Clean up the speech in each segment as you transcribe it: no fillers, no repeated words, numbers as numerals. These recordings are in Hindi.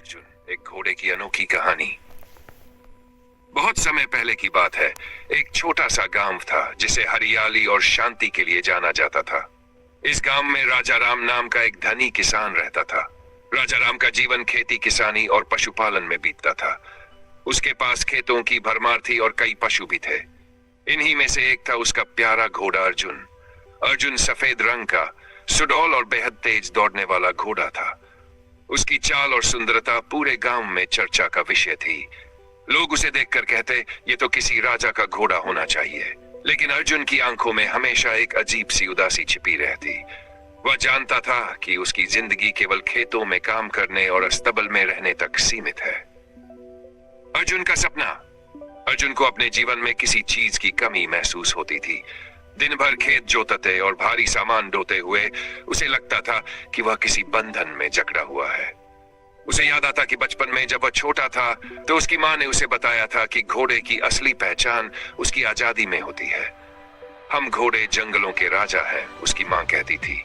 अर्जुन, एक घोड़े की अनोखी कहानी। बहुत समय पहले की बात है। एक छोटा सा गांव था जिसे हरियाली और शांति के लिए जाना जाता था। इस गांव में राजा राम नाम का एक धनी किसान रहता था। राजा राम का जीवन खेती किसानी और पशुपालन में बीतता था। उसके पास खेतों की भरमार थी और कई पशु भी थे। इन्हीं में से एक था उसका प्यारा घोड़ा अर्जुन। अर्जुन सफेद रंग का, सुडौल और बेहद तेज दौड़ने वाला घोड़ा था। उसकी चाल और सुंदरता पूरे गांव में चर्चा का विषय थी। लोग उसे देखकर कहते, ये तो किसी राजा का घोड़ा होना चाहिए। लेकिन अर्जुन की आंखों में हमेशा एक अजीब सी उदासी छिपी रहती। वह जानता था कि उसकी जिंदगी केवल खेतों में काम करने और अस्तबल में रहने तक सीमित है। अर्जुन का सपना। अर्जुन को अपने जीवन में किसी चीज की कमी महसूस होती थी। दिन भर खेत जोतते और भारी सामान ढोते हुए उसे लगता था कि वह किसी बंधन में जकड़ा हुआ है। उसे याद आता कि बचपन में जब वह छोटा था तो उसकी मां ने उसे बताया था कि घोड़े की असली पहचान उसकी आजादी में होती है। हम घोड़े जंगलों के राजा हैं, उसकी मां कहती थी।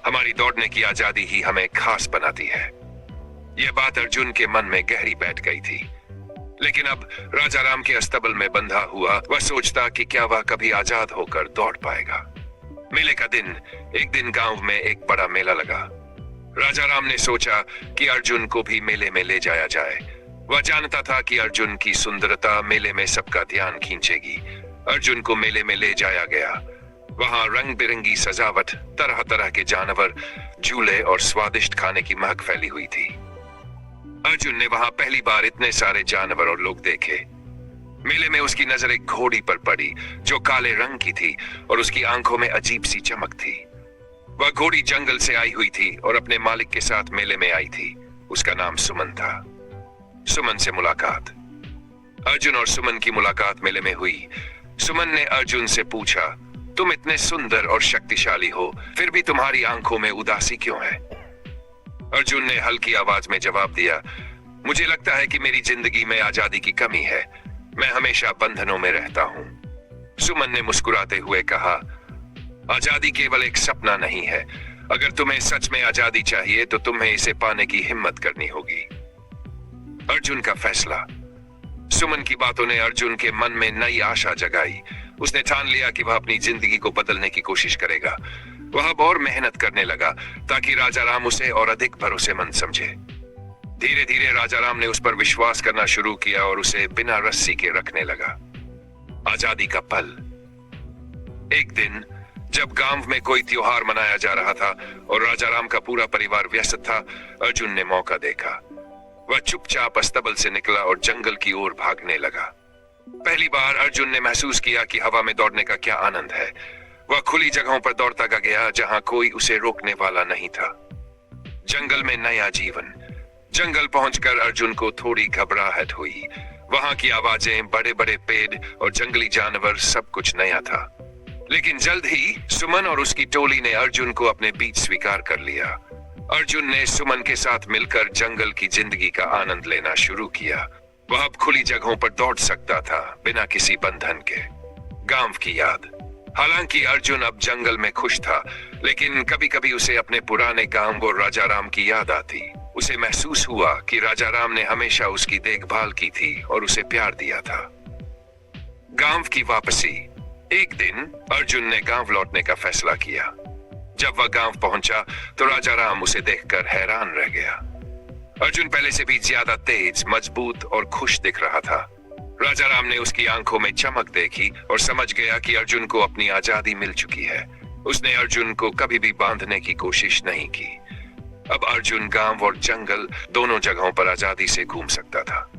हमारी दौड़ने की आजादी ही हमें खास बनाती है। यह बात अर्जुन के मन में गहरी बैठ गई थी। लेकिन अब राजा राम के अस्तबल में बंधा हुआ वह सोचता कि क्या वह कभी आजाद होकर दौड़ पाएगा। मेले का दिन। एक दिन गांव में एक बड़ा मेला लगा। राजा राम ने सोचा कि अर्जुन को भी मेले में ले जाया जाए। वह जानता था कि अर्जुन की सुंदरता मेले में सबका ध्यान खींचेगी। अर्जुन को मेले में ले जाया गया। वहां रंग बिरंगी सजावट, तरह तरह के जानवर, झूले और स्वादिष्ट खाने की महक फैली हुई थी। अर्जुन ने वहां पहली बार इतने सारे जानवर और लोग देखे। मेले में उसकी नजर एक घोड़ी पर पड़ी जो काले रंग की थी और उसकी आंखों में अजीब सी चमक थी। वह घोड़ी जंगल से आई हुई थी और अपने मालिक के साथ मेले में आई थी। उसका नाम सुमन था। सुमन से मुलाकात। अर्जुन और सुमन की मुलाकात मेले में हुई। सुमन ने अर्जुन से पूछा, तुम इतने सुंदर और शक्तिशाली हो, फिर भी तुम्हारी आंखों में उदासी क्यों है? अर्जुन ने हल्की आवाज में जवाब दिया, मुझे लगता है कि मेरी जिंदगी में आजादी की कमी है। मैं हमेशा बंधनों में रहता हूं। सुमन ने मुस्कुराते हुए कहा, आजादी केवल एक सपना नहीं है। अगर तुम्हें सच में आजादी चाहिए तो तुम्हें इसे पाने की हिम्मत करनी होगी। अर्जुन का फैसला। सुमन की बातों ने अर्जुन के मन में नई आशा जगाई। उसने ठान लिया कि वह अपनी जिंदगी को बदलने की कोशिश करेगा। वह अब और मेहनत करने लगा ताकि राजा राम उसे और अधिक भरोसेमंद समझे। धीरे धीरे राजा राम ने उस पर विश्वास करना शुरू किया और उसे बिना रस्सी के रखने लगा। आजादी का पल। एक दिन जब गांव में कोई त्योहार मनाया जा रहा था और राजा राम का पूरा परिवार व्यस्त था, अर्जुन ने मौका देखा। वह चुपचाप अस्तबल से निकला और जंगल की ओर भागने लगा। पहली बार अर्जुन ने महसूस किया कि हवा में दौड़ने का क्या आनंद है। वह खुली जगहों पर दौड़ता गया जहां कोई उसे रोकने वाला नहीं था। जंगल में नया जीवन। जंगल पहुंचकर अर्जुन को थोड़ी घबराहट हुई। वहां की आवाजें, बड़े बड़े पेड़ और जंगली जानवर, सब कुछ नया था। लेकिन जल्द ही सुमन और उसकी टोली ने अर्जुन को अपने बीच स्वीकार कर लिया। अर्जुन ने सुमन के साथ मिलकर जंगल की जिंदगी का आनंद लेना शुरू किया। वह अब खुली जगहों पर दौड़ सकता था बिना किसी बंधन के। गांव की याद। हालांकि अर्जुन अब जंगल में खुश था, लेकिन कभी कभी उसे अपने पुराने गांव और राजा राम की याद आती। उसे महसूस हुआ कि राजा राम ने हमेशा उसकी देखभाल की थी और उसे प्यार दिया था। गांव की वापसी। एक दिन अर्जुन ने गांव लौटने का फैसला किया। जब वह गांव पहुंचा तो राजा राम उसे देखकर हैरान रह गया। अर्जुन पहले से भी ज्यादा तेज, मजबूत और खुश दिख रहा था। राजा राम ने उसकी आंखों में चमक देखी और समझ गया कि अर्जुन को अपनी आजादी मिल चुकी है। उसने अर्जुन को कभी भी बांधने की कोशिश नहीं की। अब अर्जुन गांव और जंगल दोनों जगहों पर आजादी से घूम सकता था।